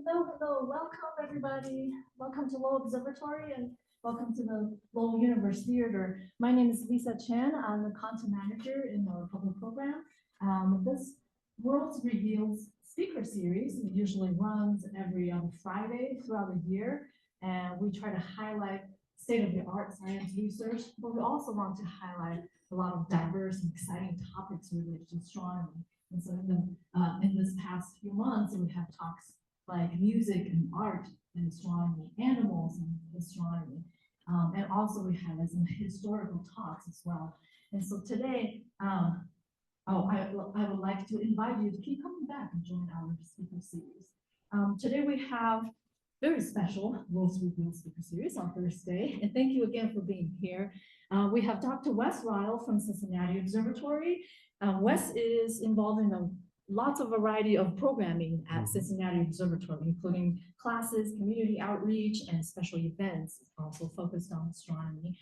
Hello, welcome everybody. Welcome to Lowell Observatory and welcome to the Lowell Universe Theater. My name is Lisa Chen. I'm the content manager in our public program. This Worlds Reveals speaker series usually runs every Friday throughout the year, and we try to highlight state-of-the-art science research, but we also want to highlight a lot of diverse and exciting topics related to astronomy. And so in this past few months, we have talks like music and art and astronomy, animals and astronomy. And also we have some historical talks as well. And so today, I would like to invite you to keep coming back and join our speaker series. Today we have very special Worlds Reveal speaker series on Thursday. And thank you again for being here. We have Dr. Wes Ryle from Cincinnati Observatory. Wes is involved in lots of variety of programming at Cincinnati Observatory, including classes, community outreach, and special events, also focused on astronomy.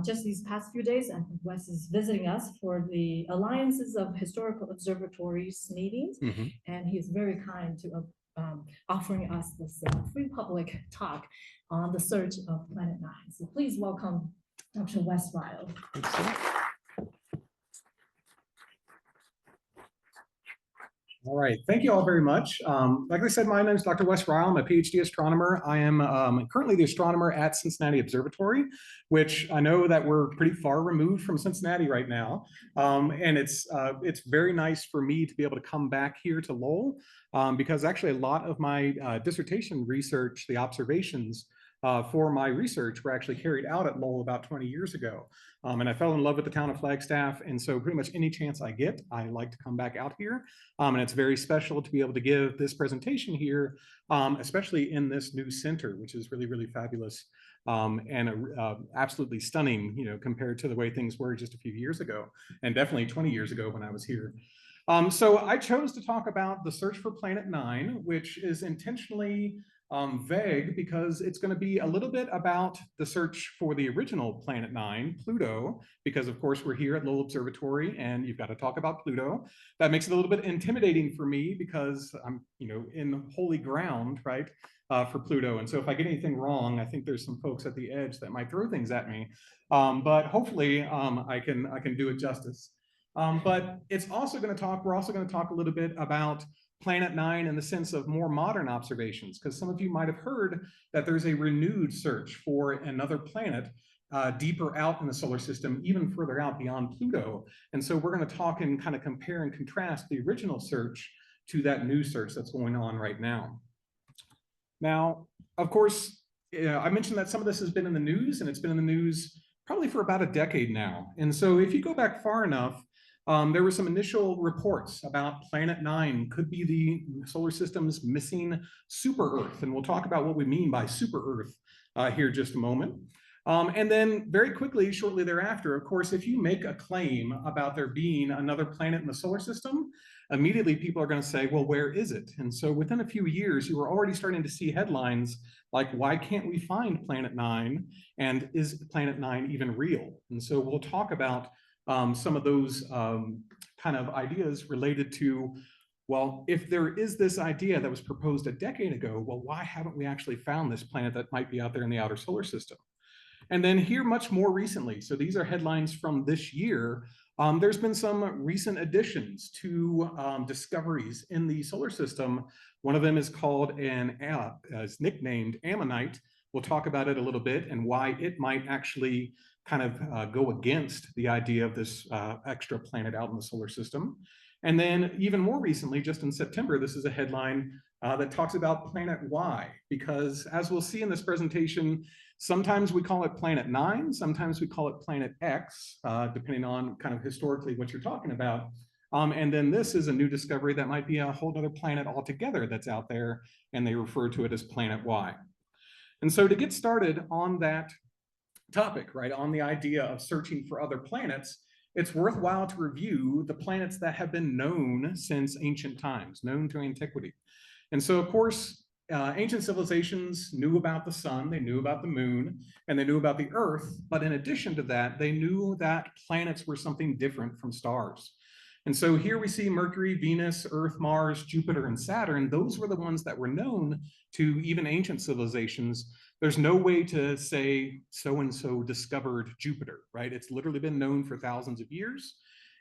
Just these past few days, Wes is visiting us for the Alliances of Historical Observatories meetings, and he is very kind to offering us this free public talk on the search of Planet 9. So please welcome Dr. Wes Ryle. All right, thank you all very much. Like I said, my name is Dr. Wes Ryle. I'm a PhD astronomer. I am currently the astronomer at Cincinnati Observatory, which I know that we're pretty far removed from Cincinnati right now. And it's very nice for me to be able to come back here to Lowell because actually a lot of my dissertation research, the observations for my research were actually carried out at Lowell about 20 years ago. And I fell in love with the town of Flagstaff. And so pretty much any chance I get, I like to come back out here. And it's very special to be able to give this presentation here, especially in this new center, which is really, really fabulous and absolutely stunning, you know, compared to the way things were just a few years ago, and definitely 20 years ago when I was here. So I chose to talk about the search for Planet 9, which is intentionally vague because it's going to be a little bit about the search for the original Planet 9, Pluto, because of course we're here at Lowell Observatory and you've got to talk about Pluto. That makes it a little bit intimidating for me because I'm, you know, in holy ground, right, for Pluto. And so if I get anything wrong, I think there's some folks at the edge that might throw things at me. But hopefully I can do it justice. But it's also going to talk, we're also going to talk a little bit about Planet 9 in the sense of more modern observations, because some of you might have heard that there's a renewed search for another planet deeper out in the solar system, even further out beyond Pluto. And so we're going to talk and kind of compare and contrast the original search to that new search that's going on right now. Now, of course, I mentioned that some of this has been in the news, and it's been in the news probably for about a decade now. And so if you go back far enough, there were some initial reports about Planet 9 could be the solar system's missing super Earth. And we'll talk about what we mean by super Earth here in just a moment. And then very quickly, shortly thereafter, of course, if you make a claim about there being another planet in the solar system, immediately people are going to say, well, where is it? And so within a few years, you were already starting to see headlines like, why can't we find Planet 9? And is Planet 9 even real? And so we'll talk about some of those kind of ideas related to, well, if there is this idea that was proposed a decade ago, well, why haven't we actually found this planet that might be out there in the outer solar system? And then here much more recently, so these are headlines from this year, there's been some recent additions to discoveries in the solar system. One of them is called is nicknamed Ammonite. We'll talk about it a little bit and why it might actually kind of go against the idea of this extra planet out in the solar system. And then even more recently, just in September, this is a headline that talks about Planet Y, because as we'll see in this presentation, sometimes we call it Planet 9, sometimes we call it Planet X, depending on kind of historically what you're talking about. And then this is a new discovery that might be a whole other planet altogether that's out there, and they refer to it as Planet Y. And so to get started on that topic, right, on the idea of searching for other planets, it's worthwhile to review the planets that have been known since ancient times, known to antiquity. And so, of course, ancient civilizations knew about the sun, they knew about the moon, and they knew about the Earth. But in addition to that, they knew that planets were something different from stars. And so here we see Mercury, Venus, Earth, Mars, Jupiter, and Saturn. Those were the ones that were known to even ancient civilizations. There's no way to say so-and-so discovered Jupiter, right? It's literally been known for thousands of years.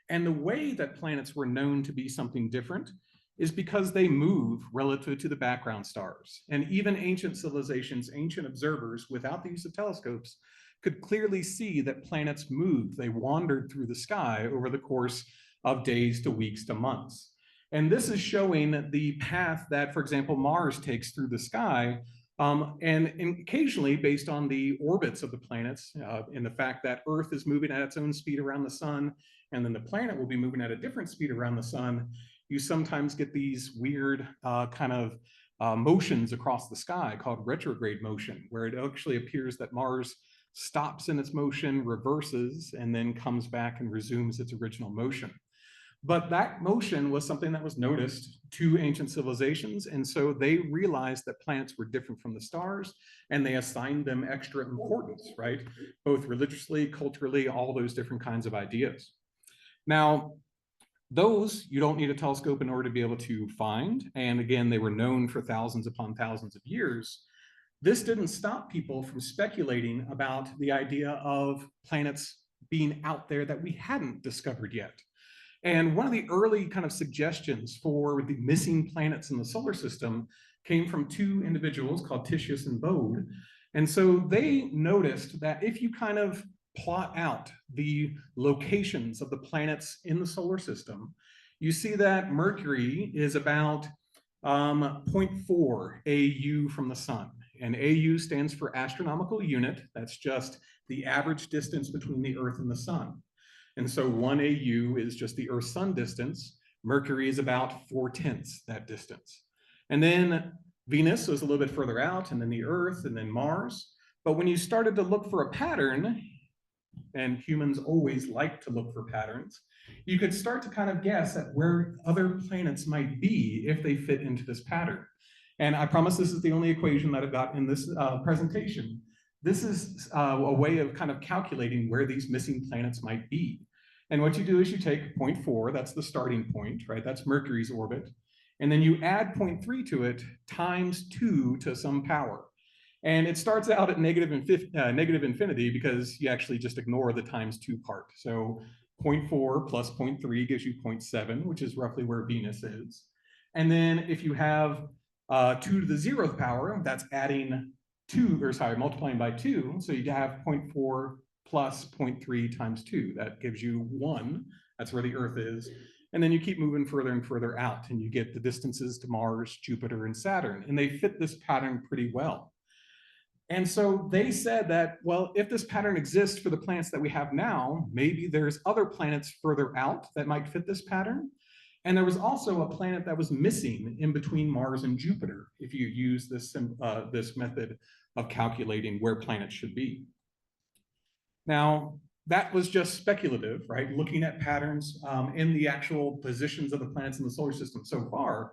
And the way that planets were known to be something different is because they move relative to the background stars. And even ancient civilizations, ancient observers, without the use of telescopes, could clearly see that planets moved. They wandered through the sky over the course of days to weeks to months. And this is showing the path that, for example, Mars takes through the sky. And occasionally, based on the orbits of the planets and the fact that Earth is moving at its own speed around the sun, and then the planet will be moving at a different speed around the sun, you sometimes get these weird motions across the sky called retrograde motion, where it actually appears that Mars stops in its motion, reverses, and then comes back and resumes its original motion. But that motion was something that was noticed to ancient civilizations, and so they realized that planets were different from the stars, and they assigned them extra importance, right? Both religiously, culturally, all those different kinds of ideas. Now, those you don't need a telescope in order to be able to find, and again, they were known for thousands upon thousands of years. This didn't stop people from speculating about the idea of planets being out there that we hadn't discovered yet. And one of the early kind of suggestions for the missing planets in the solar system came from two individuals called Titius and Bode. And so they noticed that if you kind of plot out the locations of the planets in the solar system, you see that Mercury is about 0.4 AU from the sun. And AU stands for astronomical unit. That's just the average distance between the Earth and the sun. And so 1 AU is just the Earth-Sun distance. Mercury is about 4/10 that distance. And then Venus was a little bit further out, and then the Earth, and then Mars. But when you started to look for a pattern, and humans always like to look for patterns, you could start to kind of guess at where other planets might be if they fit into this pattern. And I promise this is the only equation that I've got in this presentation. This is a way of kind of calculating where these missing planets might be. And what you do is you take 0.4, that's the starting point, right? That's Mercury's orbit. And then you add 0.3 to it times 2 to some power. And it starts out at negative infinity because you actually just ignore the times 2 part. So 0.4 plus 0.3 gives you 0.7, which is roughly where Venus is. And then if you have 2 to the 0th power, that's adding 2, or sorry, multiplying by 2. So you have 0.4 plus 0.3 times 2. That gives you 1. That's where the Earth is. And then you keep moving further and further out, and you get the distances to Mars, Jupiter, and Saturn. And they fit this pattern pretty well. And so they said that, well, if this pattern exists for the planets that we have now, maybe there's other planets further out that might fit this pattern. And there was also a planet that was missing in between Mars and Jupiter, if you use this method of calculating where planets should be. Now, that was just speculative, right? Looking at patterns in the actual positions of the planets in the solar system so far.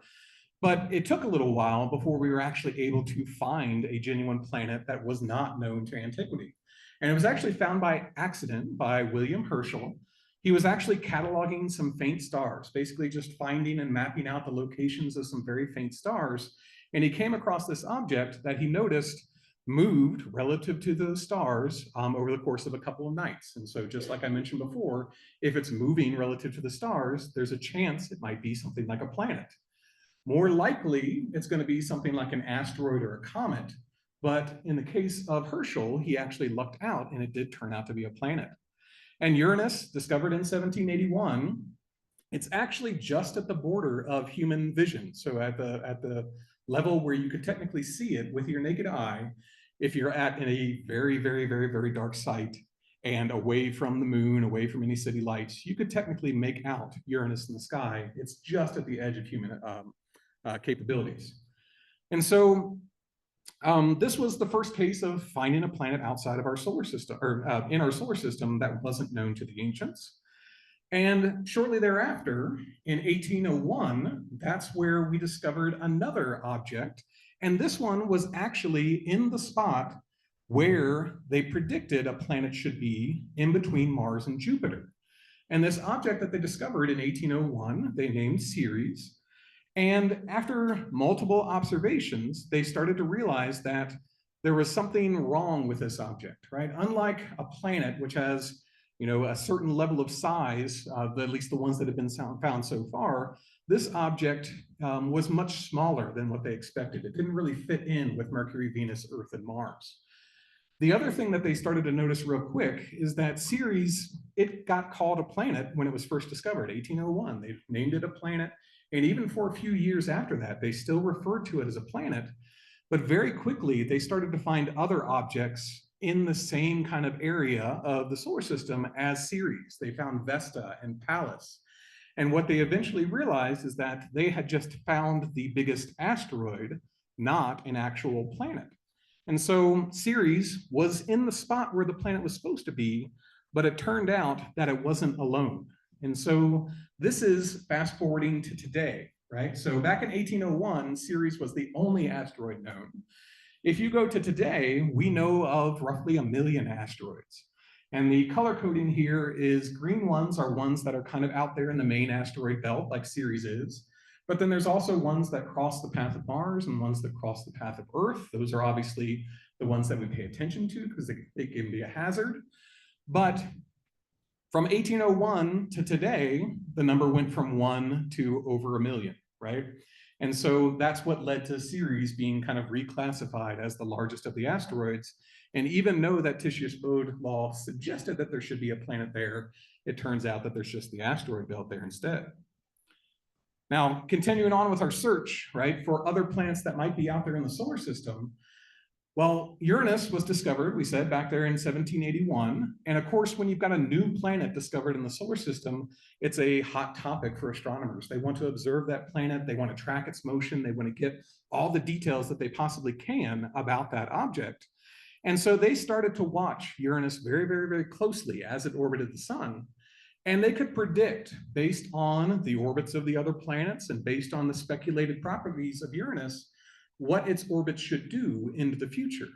But it took a little while before we were actually able to find a genuine planet that was not known to antiquity. And it was actually found by accident by William Herschel. He was actually cataloging some faint stars, basically just finding and mapping out the locations of some very faint stars. And he came across this object that he noticed moved relative to those stars over the course of a couple of nights. And so just like I mentioned before, if it's moving relative to the stars, there's a chance it might be something like a planet. More likely, it's going to be something like an asteroid or a comet. But in the case of Herschel, he actually lucked out, and it did turn out to be a planet. And Uranus, discovered in 1781, it's actually just at the border of human vision. So at the level where you could technically see it with your naked eye, if you're at a very, very, very, very dark site and away from the moon, away from any city lights, you could technically make out Uranus in the sky. It's just at the edge of human capabilities. And so this was the first case of finding a planet outside of our solar system, or in our solar system, that wasn't known to the ancients. And shortly thereafter, in 1801, that's where we discovered another object. And this one was actually in the spot where they predicted a planet should be in between Mars and Jupiter. And this object that they discovered in 1801, they named Ceres. And after multiple observations, they started to realize that there was something wrong with this object, right? Unlike a planet, which has, a certain level of size, at least the ones that have been found so far, this object was much smaller than what they expected. It didn't really fit in with Mercury, Venus, Earth, and Mars. The other thing that they started to notice real quick is that Ceres, it got called a planet when it was first discovered, 1801. They named it a planet. And even for a few years after that, they still referred to it as a planet. But very quickly, they started to find other objects in the same kind of area of the solar system as Ceres. They found Vesta and Pallas. And what they eventually realized is that they had just found the biggest asteroid, not an actual planet. And so Ceres was in the spot where the planet was supposed to be, but it turned out that it wasn't alone. And so this is fast forwarding to today, right? So back in 1801, Ceres was the only asteroid known. If you go to today, we know of roughly 1 million asteroids. And the color coding here is green ones are ones that are kind of out there in the main asteroid belt, like Ceres is. But then there's also ones that cross the path of Mars and ones that cross the path of Earth. Those are obviously the ones that we pay attention to because they can be a hazard. But from 1801 to today, the number went from 1 to over 1 million, right? And so that's what led to Ceres being kind of reclassified as the largest of the asteroids. And even though that Titius-Bode law suggested that there should be a planet there, it turns out that there's just the asteroid belt there instead. Now, continuing on with our search, right, for other planets that might be out there in the solar system, well, Uranus was discovered, we said, back there in 1781. And of course, when you've got a new planet discovered in the solar system, it's a hot topic for astronomers. They want to observe that planet. They want to track its motion. They want to get all the details that they possibly can about that object. And so they started to watch Uranus very, very, very closely as it orbited the sun. And they could predict, based on the orbits of the other planets and based on the speculated properties of Uranus, what its orbit should do into the future.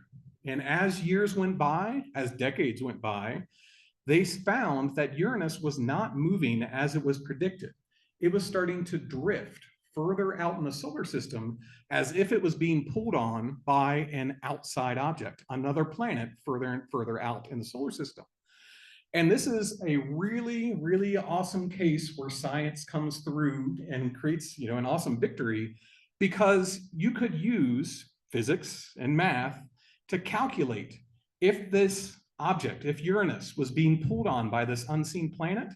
And as years went by, as decades went by, they found that Uranus was not moving as it was predicted. It was starting to drift further out in the solar system as if it was being pulled on by an outside object, another planet further and further out in the solar system. And this is a really, really awesome case where science comes through and creates, an awesome victory, because you could use physics and math to calculate if this object, if Uranus was being pulled on by this unseen planet,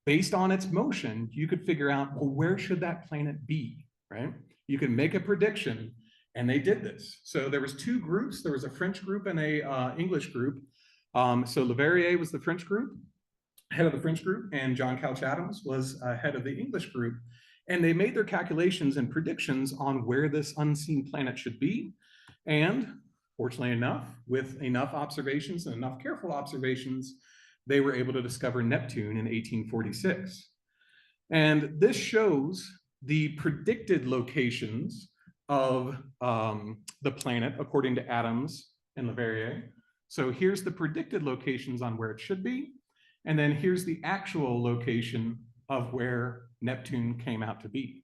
based on its motion, you could figure out, well, where should that planet be, right? You can make a prediction, and they did this. So there was 2 groups. There was a French group and a English group. So Leverrier was the French group, head of the French group, and John Couch-Adams was head of the English group. And they made their calculations and predictions on where this unseen planet should be. And fortunately enough, with enough observations and enough careful observations, they were able to discover Neptune in 1846. And this shows the predicted locations of the planet according to Adams and Leverrier. So here's the predicted locations on where it should be. And then here's the actual location of where Neptune came out to be.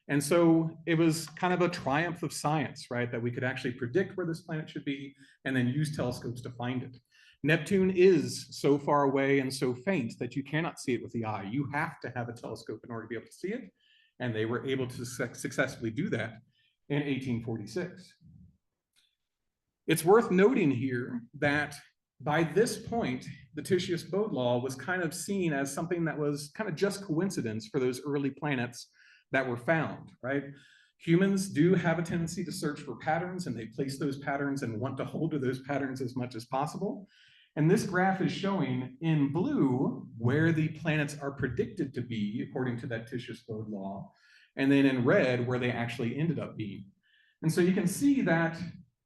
And so it was kind of a triumph of science, right? That we could actually predict where this planet should be and then use telescopes to find it. Neptune is so far away and so faint that you cannot see it with the eye. You have to have a telescope in order to be able to see it. And they were able to successfully do that in 1846. It's worth noting here that by this point, the Titius-Bode law was kind of seen as something that was kind of just coincidence for those early planets that were found, right? Humans do have a tendency to search for patterns, and they place those patterns and want to hold to those patterns as much as possible. And this graph is showing in blue where the planets are predicted to be according to that Titius-Bode law, and then in red where they actually ended up being. And so you can see that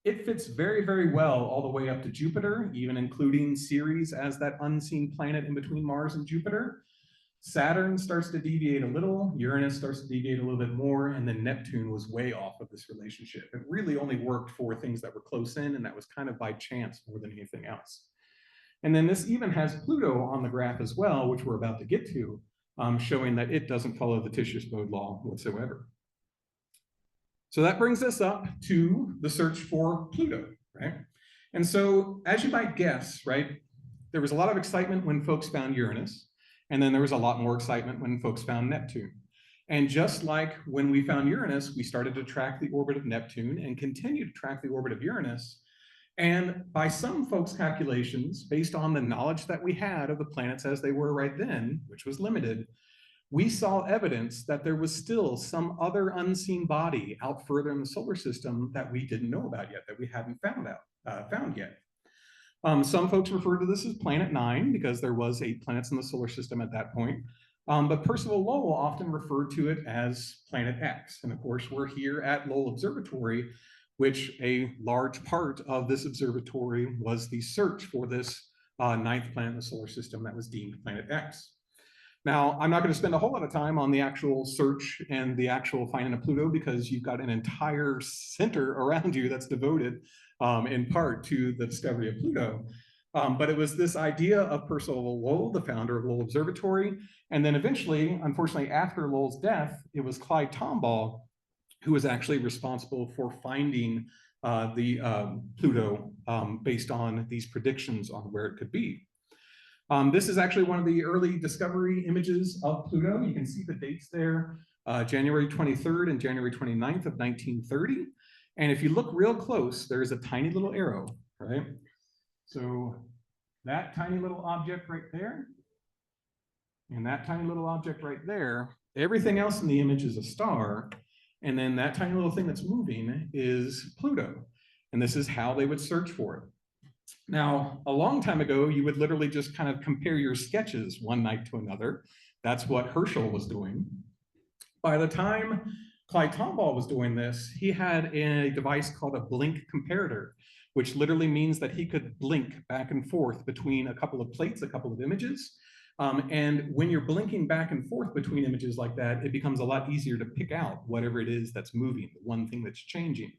it fits very, very well all the way up to Jupiter, even including Ceres as that unseen planet in between Mars and Jupiter. Saturn starts to deviate a little, Uranus starts to deviate a little bit more, and then Neptune was way off of this relationship. It really only worked for things that were close in, and that was kind of by chance more than anything else. And then this even has Pluto on the graph as well, which we're about to get to, showing that it doesn't follow the Titius-Bode law whatsoever. So that brings us up to the search for Pluto, right? And so, as you might guess, right, there was a lot of excitement when folks found Uranus, and then there was a lot more excitement when folks found Neptune. And just like when we found Uranus, we started to track the orbit of Neptune and continue to track the orbit of Uranus. And by some folks' calculations, based on the knowledge that we had of the planets as they were right then, which was limited, we saw evidence that there was still some other unseen body out further in the solar system that we didn't know about yet, that we hadn't found yet. Some folks refer to this as Planet 9 because there was 8 planets in the solar system at that point. But Percival Lowell often referred to it as Planet X. And of course, we're here at Lowell Observatory, which a large part of this observatory was the search for this 9th planet in the solar system that was deemed Planet X. Now, I'm not going to spend a whole lot of time on the actual search and the actual finding of Pluto because you've got an entire center around you that's devoted in part to the discovery of Pluto. But it was this idea of Percival Lowell, the founder of Lowell Observatory. And then eventually, unfortunately, after Lowell's death, it was Clyde Tombaugh who was actually responsible for finding the Pluto based on these predictions on where it could be. This is actually one of the early discovery images of Pluto. You can see the dates there, January 23rd and January 29th of 1930. And if you look real close, there's a tiny little arrow, right? So that tiny little object right there, and that tiny little object right there, everything else in the image is a star. And then that tiny little thing that's moving is Pluto. And this is how they would search for it. Now, a long time ago, you would literally just kind of compare your sketches one night to another. That's what Herschel was doing. By the time Clyde Tombaugh was doing this, he had a device called a blink comparator, which literally means that he could blink back and forth between a couple of plates, a couple of images. And when you're blinking back and forth between images like that, it becomes a lot easier to pick out whatever it is that's moving, the one thing that's changing.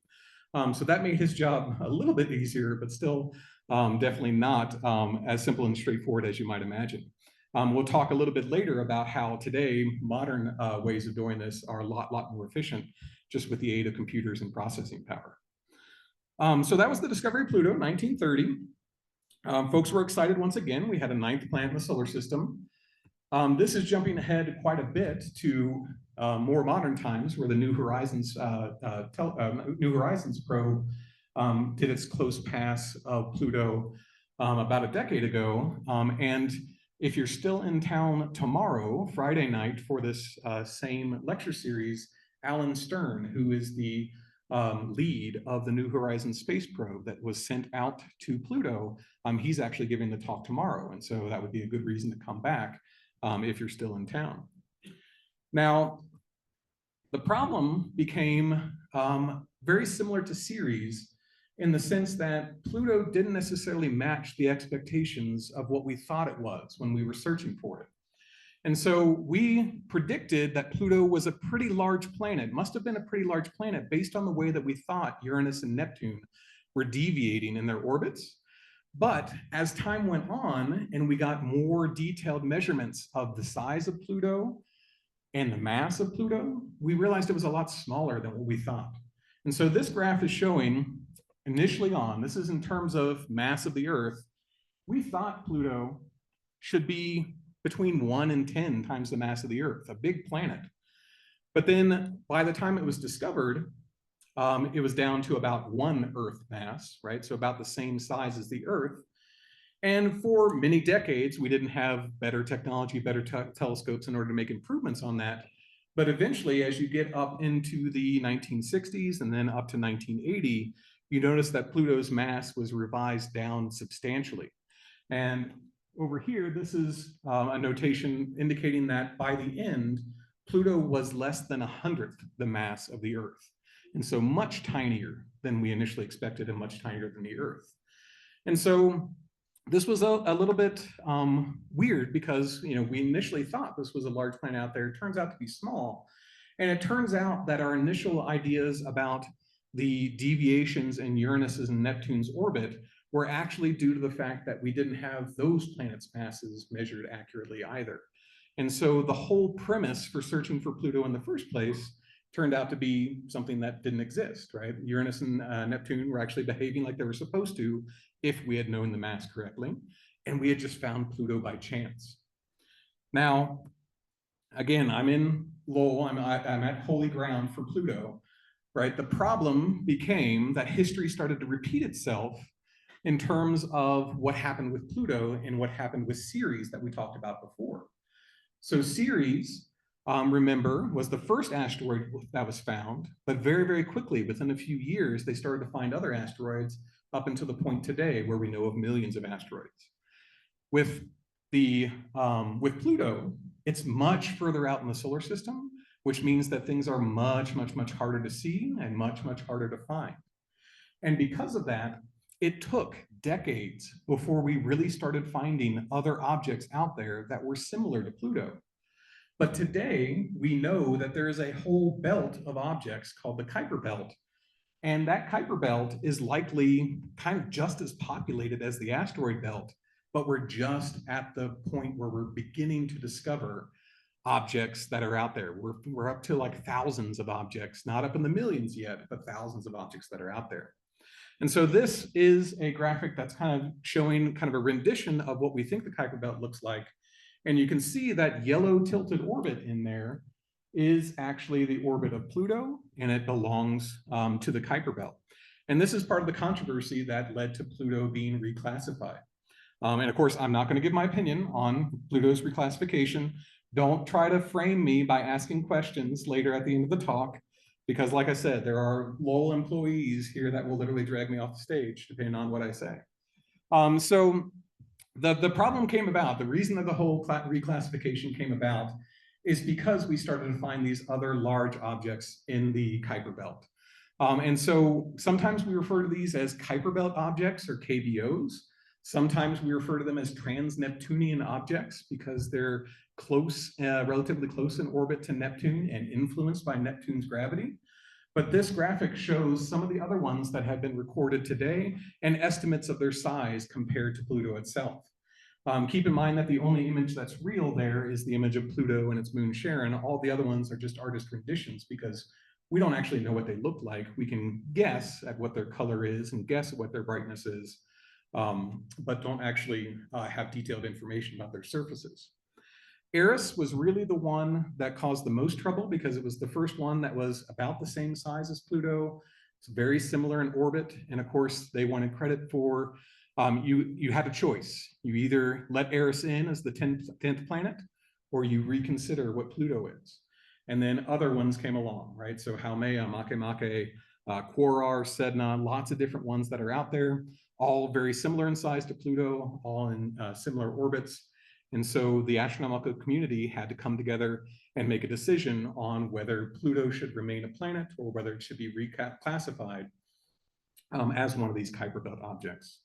So that made his job a little bit easier, but still definitely not as simple and straightforward as you might imagine. We'll talk a little bit later about how today modern ways of doing this are a lot more efficient just with the aid of computers and processing power. So that was the discovery of Pluto, 1930. Folks were excited once again. We had a 9th planet in the solar system. This is jumping ahead quite a bit to more modern times where the New Horizons probe did its close pass of Pluto about a decade ago. And if you're still in town tomorrow, Friday night, for this same lecture series, Alan Stern, who is the lead of the New Horizons space probe that was sent out to Pluto, he's actually giving the talk tomorrow. And so that would be a good reason to come back if you're still in town. Now, the problem became very similar to Ceres in the sense that Pluto didn't necessarily match the expectations of what we thought it was when we were searching for it. And so we predicted that Pluto was a pretty large planet, must have been a pretty large planet based on the way that we thought Uranus and Neptune were deviating in their orbits. But as time went on and we got more detailed measurements of the size of Pluto and the mass of Pluto, we realized it was a lot smaller than what we thought. And so this graph is showing initially on, this is in terms of mass of the Earth, we thought Pluto should be between 1 and 10 times the mass of the Earth, a big planet. But then by the time it was discovered, it was down to about 1 Earth mass, right? So about the same size as the Earth. And for many decades, we didn't have better technology, better telescopes in order to make improvements on that. But eventually, as you get up into the 1960s and then up to 1980, you notice that Pluto's mass was revised down substantially. And over here, this is a notation indicating that by the end, Pluto was less than 100th the mass of the Earth. And so much tinier than we initially expected and much tinier than the Earth. And so this was a little bit weird because we initially thought this was a large planet out there. It turns out to be small. And it turns out that our initial ideas about the deviations in Uranus's and Neptune's orbit were actually due to the fact that we didn't have those planets' masses measured accurately either. And so the whole premise for searching for Pluto in the first place turned out to be something that didn't exist, right? Uranus and Neptune were actually behaving like they were supposed to if we had known the mass correctly, and we had just found Pluto by chance. Now, again, I'm in Lowell, I'm at holy ground for Pluto, right? The problem became that history started to repeat itself in terms of what happened with Pluto and what happened with Ceres that we talked about before. So Ceres, remember, was the first asteroid that was found, but very, very quickly, within a few years, they started to find other asteroids up until the point today where we know of millions of asteroids. With Pluto, it's much further out in the solar system, which means that things are much, much, much harder to see and much, much harder to find. And because of that, it took decades before we really started finding other objects out there that were similar to Pluto. But today, we know that there is a whole belt of objects called the Kuiper Belt. And that Kuiper Belt is likely kind of just as populated as the asteroid belt, but we're just at the point where we're beginning to discover objects that are out there. We're up to like thousands of objects, not up in the millions yet, but thousands of objects that are out there. And so this is a graphic that's kind of showing kind of a rendition of what we think the Kuiper Belt looks like. And you can see that yellow tilted orbit in there is actually the orbit of Pluto, and it belongs to the Kuiper Belt. And this is part of the controversy that led to Pluto being reclassified. And of course, I'm not going to give my opinion on Pluto's reclassification. Don't try to frame me by asking questions later at the end of the talk, because like I said, there are Lowell employees here that will literally drag me off the stage depending on what I say. So the problem came about, the reason that the whole reclassification came about is because we started to find these other large objects in the Kuiper Belt. And so sometimes we refer to these as Kuiper Belt objects or KBOs. Sometimes we refer to them as trans-Neptunian objects because they're close, relatively close in orbit to Neptune and influenced by Neptune's gravity. But this graphic shows some of the other ones that have been recorded today and estimates of their size compared to Pluto itself. Keep in mind that the only image that's real there is the image of Pluto and its moon Charon. All the other ones are just artist renditions because we don't actually know what they look like. We can guess at what their color is and guess at what their brightness is, but don't actually have detailed information about their surfaces. Eris was really the one that caused the most trouble because it was the first one that was about the same size as Pluto. It's very similar in orbit. And of course, they wanted credit for, you had a choice. You either let Eris in as the 10th planet, or you reconsider what Pluto is. And then other ones came along, right? So Haumea, Makemake, Quorar, Sedna, lots of different ones that are out there, all very similar in size to Pluto, all in similar orbits. And so the astronomical community had to come together and make a decision on whether Pluto should remain a planet or whether it should be reclassified as one of these Kuiper Belt objects.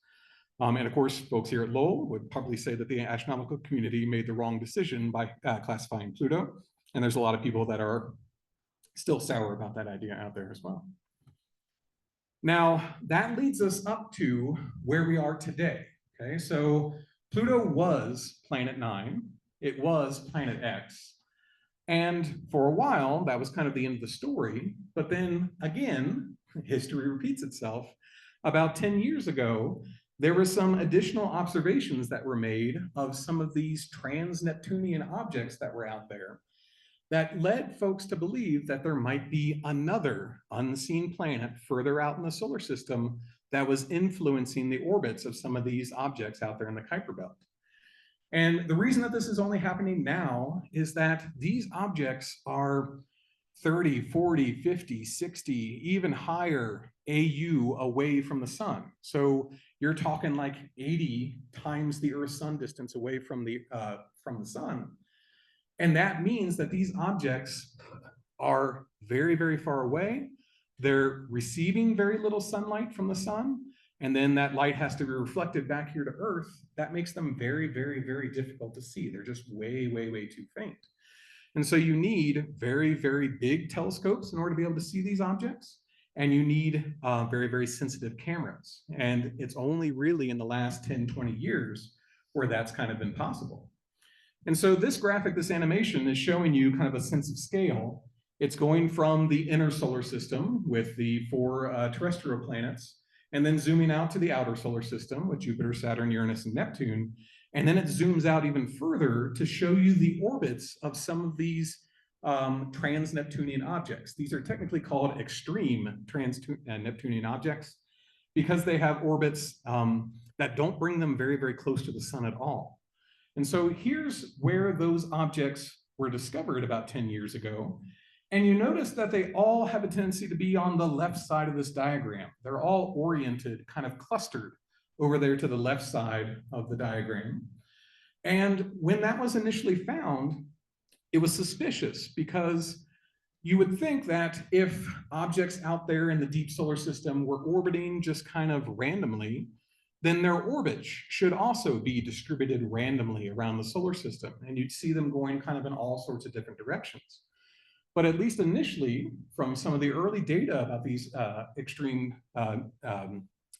And of course, folks here at Lowell would probably say that the astronomical community made the wrong decision by classifying Pluto. And there's a lot of people that are still sour about that idea out there as well. Now, that leads us up to where we are today. Okay, so Pluto was planet 9. It was planet X. And for a while, that was kind of the end of the story. But then again, history repeats itself. About 10 years ago, there were some additional observations that were made of some of these trans-Neptunian objects that were out there that led folks to believe that there might be another unseen planet further out in the solar system that was influencing the orbits of some of these objects out there in the Kuiper Belt. And the reason that this is only happening now is that these objects are 30, 40, 50, 60, even higher AU away from the sun. So you're talking like 80 times the Earth-Sun distance away from the sun. And that means that these objects are very, very far away. They're receiving very little sunlight from the sun. And then that light has to be reflected back here to Earth. That makes them very, very, very difficult to see. They're just way, way, way too faint. And so you need very, very big telescopes in order to be able to see these objects. and you need very, very sensitive cameras. And it's only really in the last 10, 20 years where that's kind of been possible. And so this graphic, this animation is showing you kind of a sense of scale. It's going from the inner solar system with the 4 terrestrial planets, and then zooming out to the outer solar system with Jupiter, Saturn, Uranus, and Neptune. And then it zooms out even further to show you the orbits of some of these trans-Neptunian objects. These are technically called extreme trans-Neptunian objects because they have orbits that don't bring them very, very close to the sun at all. And so here's where those objects were discovered about 10 years ago. And you notice that they all have a tendency to be on the left side of this diagram. They're all oriented, kind of clustered over there to the left side of the diagram. And when that was initially found, it was suspicious because you would think that if objects out there in the deep solar system were orbiting just kind of randomly, then their orbits should also be distributed randomly around the solar system. And you'd see them going kind of in all sorts of different directions. But at least initially, from some of the early data about these extreme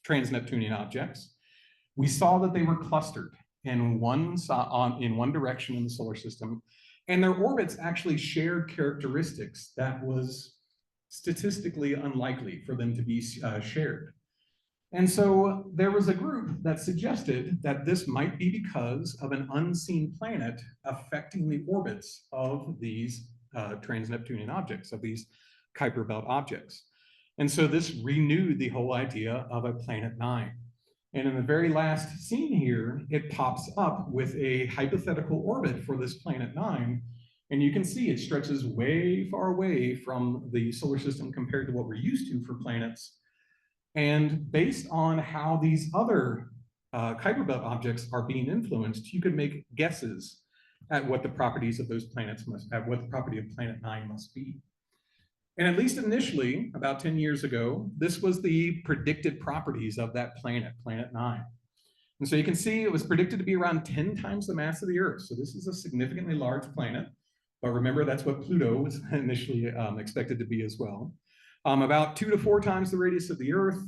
trans-Neptunian objects, we saw that they were clustered in one direction in the solar system, and their orbits actually shared characteristics that was statistically unlikely for them to be shared. And so there was a group that suggested that this might be because of an unseen planet affecting the orbits of these trans-Neptunian objects, of these Kuiper Belt objects. And so this renewed the whole idea of a planet 9. And in the very last scene here, it pops up with a hypothetical orbit for this planet 9. And you can see it stretches way far away from the solar system compared to what we're used to for planets. And based on how these other Kuiper Belt objects are being influenced, you could make guesses at what the properties of those planets what the property of planet 9 must be. And at least initially, about 10 years ago, this was the predicted properties of that planet, planet 9. And so you can see it was predicted to be around 10 times the mass of the Earth. So this is a significantly large planet. But remember, that's what Pluto was initially expected to be as well. About 2 to 4 times the radius of the Earth.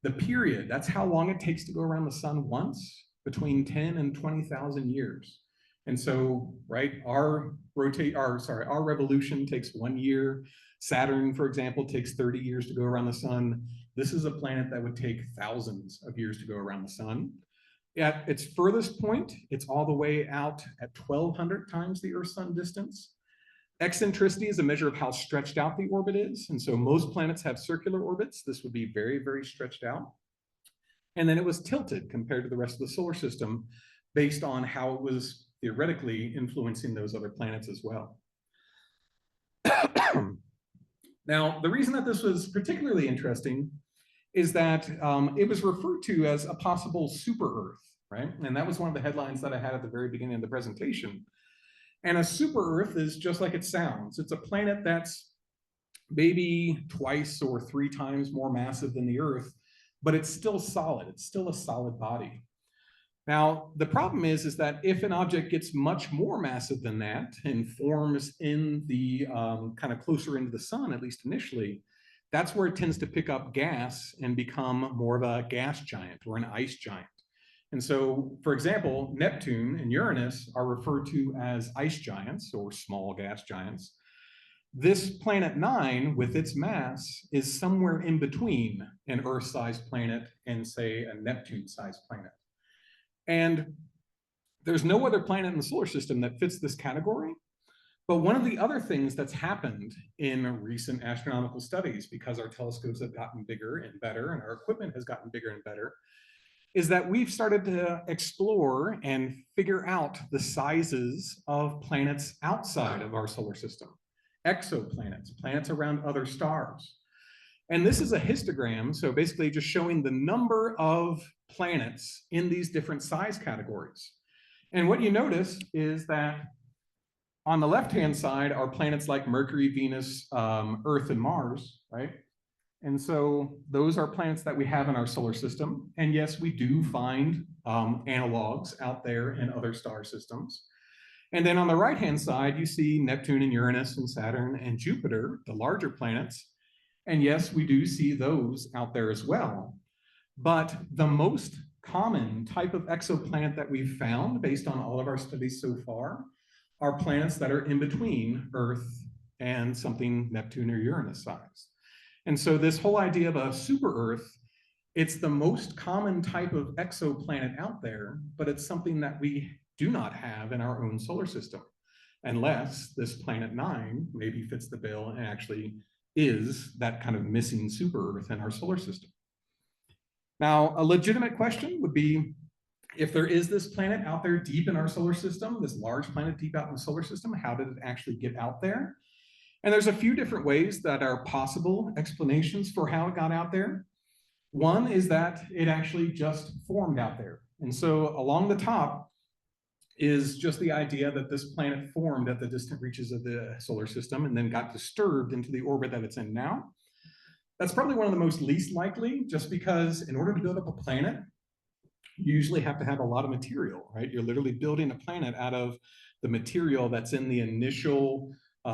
The period, that's how long it takes to go around the sun once, between 10 and 20,000 years. And so, right, our revolution takes 1 year. Saturn, for example, takes 30 years to go around the sun. This is a planet that would take thousands of years to go around the sun. At its furthest point, it's all the way out at 1,200 times the Earth-Sun distance. Eccentricity is a measure of how stretched out the orbit is. And so most planets have circular orbits. This would be very, very stretched out. And then it was tilted compared to the rest of the solar system based on how it was theoretically influencing those other planets as well. Now, the reason that this was particularly interesting is that it was referred to as a possible super Earth, right? And that was one of the headlines that I had at the very beginning of the presentation. And a super Earth is just like it sounds. It's a planet that's maybe 2 or 3 times more massive than the Earth, but it's still solid. It's still a solid body. Now, the problem is that if an object gets much more massive than that and forms in the kind of closer into the sun, at least initially, that's where it tends to pick up gas and become more of a gas giant or an ice giant. And so, for example, Neptune and Uranus are referred to as ice giants or small gas giants. This planet 9, with its mass, is somewhere in between an Earth-sized planet and, say, a Neptune-sized planet. And there's no other planet in the solar system that fits this category. But one of the other things that's happened in recent astronomical studies, because our telescopes have gotten bigger and better and our equipment has gotten bigger and better, is that we've started to explore and figure out the sizes of planets outside of our solar system, exoplanets, planets around other stars. And this is a histogram, so basically just showing the number of planets in these different size categories. And what you notice is that on the left-hand side are planets like Mercury, Venus, Earth, and Mars, right? And so those are planets that we have in our solar system. And yes, we do find analogs out there in other star systems. And then on the right-hand side, you see Neptune and Uranus and Saturn and Jupiter, the larger planets. And yes, we do see those out there as well. But the most common type of exoplanet that we've found based on all of our studies so far are planets that are in between Earth and something Neptune or Uranus size. And so this whole idea of a super Earth, it's the most common type of exoplanet out there, but it's something that we do not have in our own solar system, unless this planet 9 maybe fits the bill and actually is that kind of missing super Earth in our solar system. Now, a legitimate question would be, if there is this planet out there deep in our solar system, this large planet deep out in the solar system, how did it actually get out there? And there's a few different ways that are possible explanations for how it got out there. One is that it actually just formed out there. And so along the top is just the idea that this planet formed at the distant reaches of the solar system and then got disturbed into the orbit that it's in now. That's probably one of the most least likely, just because in order to build up a planet, you usually have to have a lot of material, right? You're literally building a planet out of the material that's in the initial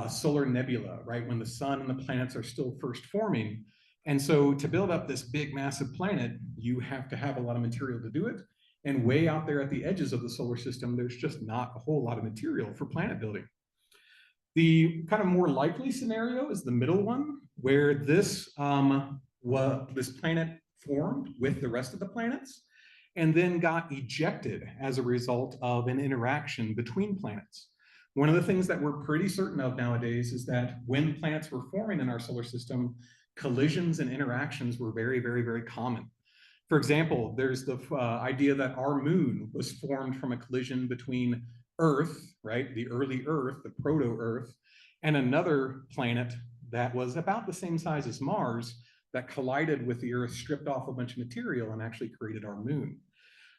solar nebula, right? When the sun and the planets are still first forming. And so to build up this big, massive planet, you have to have a lot of material to do it. And way out there at the edges of the solar system, there's just not a whole lot of material for planet building. The kind of more likely scenario is the middle one, where this planet formed with the rest of the planets and then got ejected as a result of an interaction between planets. One of the things that we're pretty certain of nowadays is that when planets were forming in our solar system, collisions and interactions were very, very, very common. For example, there's the idea that our moon was formed from a collision between Earth, right, the early Earth, the proto-Earth, and another planet that was about the same size as Mars that collided with the Earth, stripped off a bunch of material, and actually created our moon.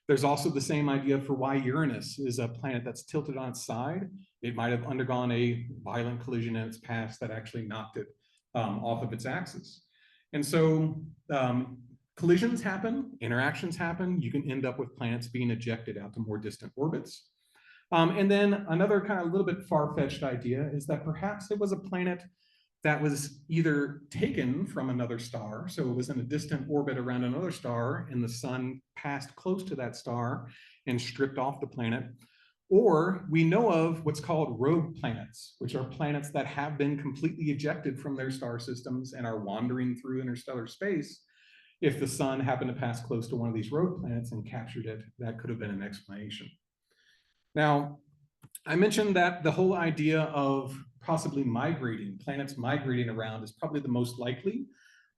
There's also the same idea for why Uranus is a planet that's tilted on its side. It might have undergone a violent collision in its past that actually knocked it off of its axis. And so collisions happen, interactions happen. You can end up with planets being ejected out to more distant orbits. And then another kind of a little bit far-fetched idea is that perhaps it was a planet that was either taken from another star, so it was in a distant orbit around another star, and the sun passed close to that star and stripped off the planet. Or we know of what's called rogue planets, which are planets that have been completely ejected from their star systems and are wandering through interstellar space. If the sun happened to pass close to one of these rogue planets and captured it, that could have been an explanation. Now, I mentioned that the whole idea of possibly migrating, planets migrating around, is probably the most likely.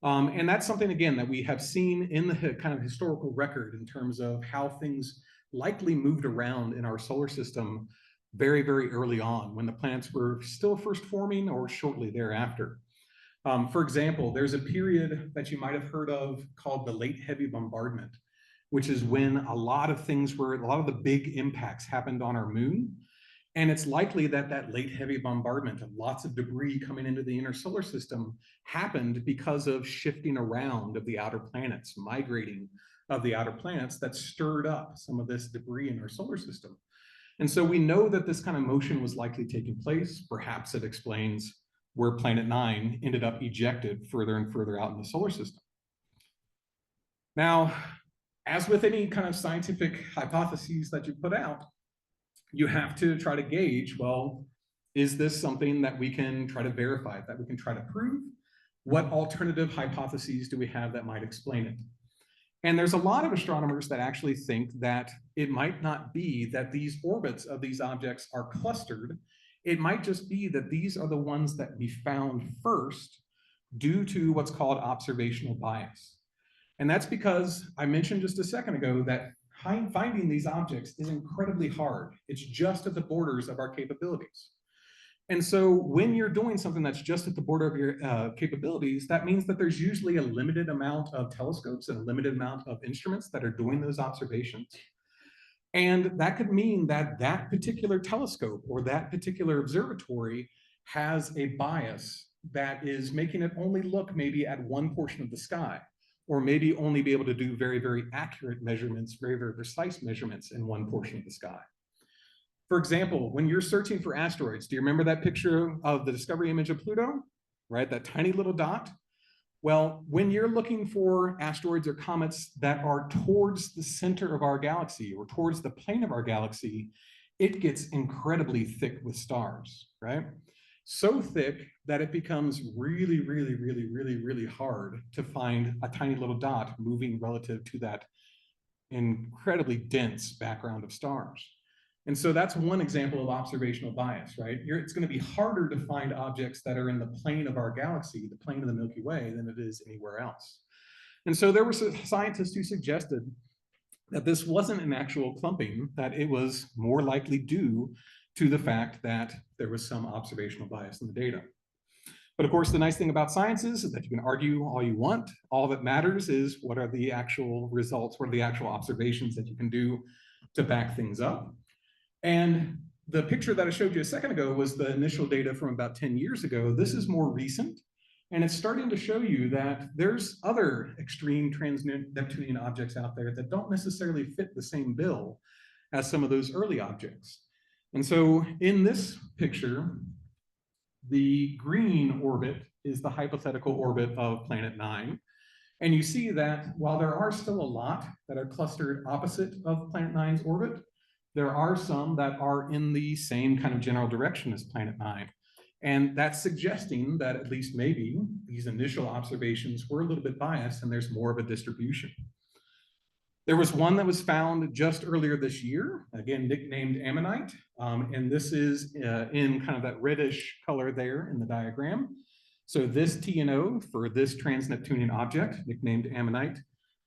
And that's something, again, that we have seen in the kind of historical record in terms of how things likely moved around in our solar system very, very early on, when the planets were still first forming or shortly thereafter. For example, there's a period that you might have heard of called the late heavy bombardment, which is when a lot of the big impacts happened on our moon. And it's likely that that late heavy bombardment of lots of debris coming into the inner solar system happened because of shifting around of the outer planets, migrating of the outer planets that stirred up some of this debris in our solar system. And so we know that this kind of motion was likely taking place. Perhaps it explains where planet 9 ended up ejected further and further out in the solar system. Now, as with any kind of scientific hypotheses that you put out, you have to try to gauge, well, is this something that we can try to verify, that we can try to prove? What alternative hypotheses do we have that might explain it? And there's a lot of astronomers that actually think that it might not be that these orbits of these objects are clustered. It might just be that these are the ones that we found first due to what's called observational bias. And that's because I mentioned just a second ago that finding these objects is incredibly hard. It's just at the borders of our capabilities. And so when you're doing something that's just at the border of your capabilities, that means that there's usually a limited amount of telescopes and a limited amount of instruments that are doing those observations. And that could mean that that particular telescope or that particular observatory has a bias that is making it only look maybe at one portion of the sky, or maybe only be able to do very, very accurate measurements, very, very precise measurements in one portion of the sky. For example, when you're searching for asteroids, do you remember that picture of the discovery image of Pluto, right? That tiny little dot? Well, when you're looking for asteroids or comets that are towards the center of our galaxy or towards the plane of our galaxy, it gets incredibly thick with stars, right? So thick that it becomes really, really, really, really, really hard to find a tiny little dot moving relative to that incredibly dense background of stars. And so that's one example of observational bias, right? It's going to be harder to find objects that are in the plane of our galaxy, the plane of the Milky Way, than it is anywhere else. And so there were scientists who suggested that this wasn't an actual clumping, that it was more likely due to the fact that there was some observational bias in the data. But of course, the nice thing about science is that you can argue all you want. All that matters is what are the actual results, what are the actual observations that you can do to back things up. And the picture that I showed you a second ago was the initial data from about 10 years ago. This is more recent, and it's starting to show you that there's other extreme trans-Neptunian objects out there that don't necessarily fit the same bill as some of those early objects. And so in this picture, the green orbit is the hypothetical orbit of Planet 9. And you see that while there are still a lot that are clustered opposite of Planet 9's orbit, there are some that are in the same kind of general direction as Planet 9. And that's suggesting that at least maybe these initial observations were a little bit biased and there's more of a distribution. There was one that was found just earlier this year, again, nicknamed Ammonite. And this is in kind of that reddish color there in the diagram. So this TNO for this trans-Neptunian object, nicknamed Ammonite.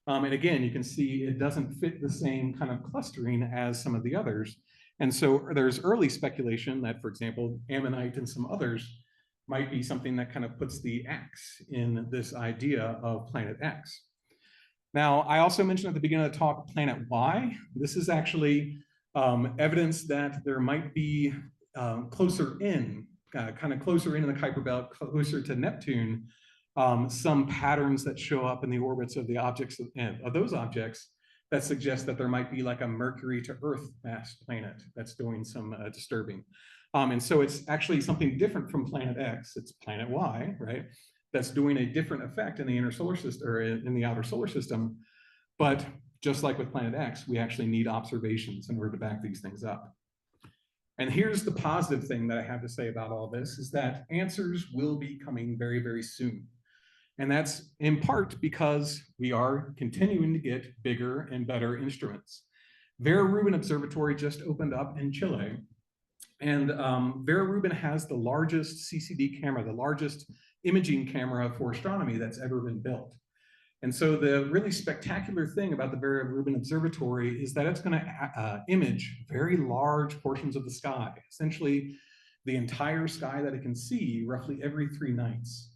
And again, you can see it doesn't fit the same kind of clustering as some of the others. And so there's early speculation that, for example, Ammonite and some others might be something that kind of puts the X in this idea of planet X. Now, I also mentioned at the beginning of the talk, planet Y. This is actually evidence that there might be closer in the Kuiper belt, closer to Neptune, some patterns that show up in the orbits of the objects of those objects that suggest that there might be like a Mercury to Earth mass planet that's doing some disturbing. And so it's actually something different from planet X. It's planet Y, right? That's doing a different effect in the inner solar system or in the outer solar system. But just like with planet X, we actually need observations in order to back these things up. And here's the positive thing that I have to say about all this is that answers will be coming very, very soon. And that's in part because we are continuing to get bigger and better instruments. Vera Rubin Observatory just opened up in Chile. And Vera Rubin has the largest CCD camera, the largest imaging camera for astronomy that's ever been built. And so the really spectacular thing about the Vera Rubin Observatory is that it's going to image very large portions of the sky, essentially the entire sky that it can see roughly every 3 nights.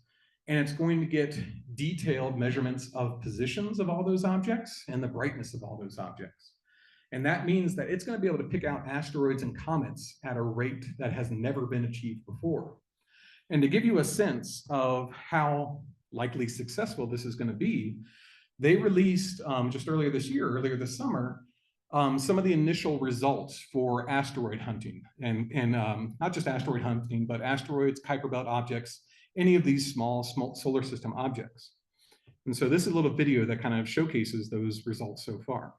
And it's going to get detailed measurements of positions of all those objects and the brightness of all those objects. And that means that it's going to be able to pick out asteroids and comets at a rate that has never been achieved before. And to give you a sense of how likely successful this is going to be, they released just earlier this summer, some of the initial results for asteroid hunting. And not just asteroid hunting, but asteroids, Kuiper belt objects, any of these small solar system objects. And so this is a little video that kind of showcases those results so far.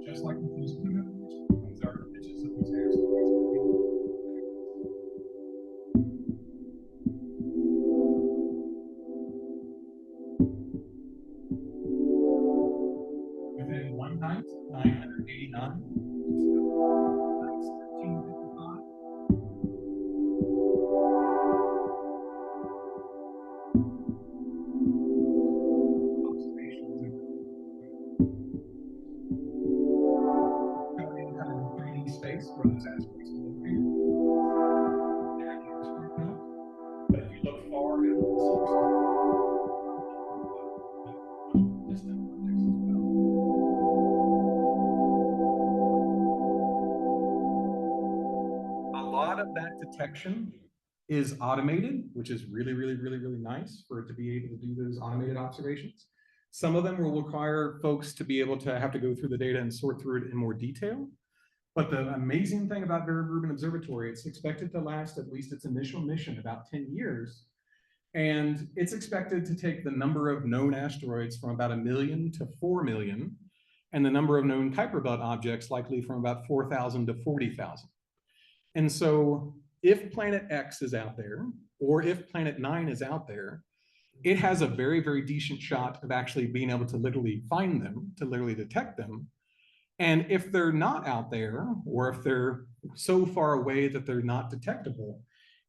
Just like with those Pluto, these are images of those asteroids. Within one night, 989. Nights 1355. Observations in kind of 3D space where those asteroids are located. They're in the asteroid belt. But if you look far into the solar system, distant objects as well. A lot of that detection is automated, which is really, really, really, really nice for it to be able to do those automated observations. Some of them will require folks to be able to have to go through the data and sort through it in more detail. But the amazing thing about Vera Rubin Observatory, it's expected to last at least its initial mission about 10 years. And it's expected to take the number of known asteroids from about 1 million to 4 million, and the number of known Kuiper Belt objects likely from about 4,000 to 40,000. And so if Planet X is out there, or if Planet 9 is out there, it has a very, very decent shot of actually being able to literally find them, to literally detect them. And if they're not out there, or if they're so far away that they're not detectable,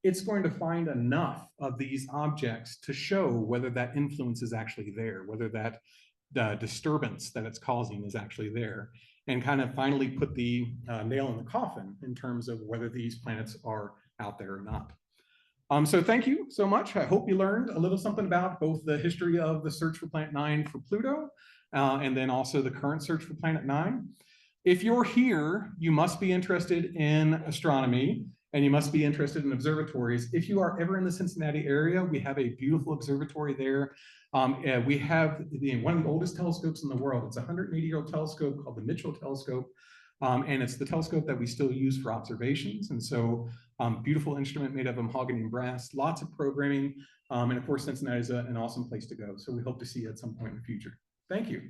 it's going to find enough of these objects to show whether that influence is actually there, whether that disturbance that it's causing is actually there, and kind of finally put the nail in the coffin in terms of whether these planets are out there or not. So thank you so much. I hope you learned a little something about both the history of the search for Planet 9 for Pluto, and then also the current search for Planet 9. If you're here, you must be interested in astronomy, and you must be interested in observatories. If you are ever in the Cincinnati area, we have a beautiful observatory there. We have one of the oldest telescopes in the world. It's a 180-year-old telescope called the Mitchell Telescope. And it's the telescope that we still use for observations. And so beautiful instrument made of mahogany and brass, lots of programming. And of course, Cincinnati is an awesome place to go. So we hope to see you at some point in the future. Thank you.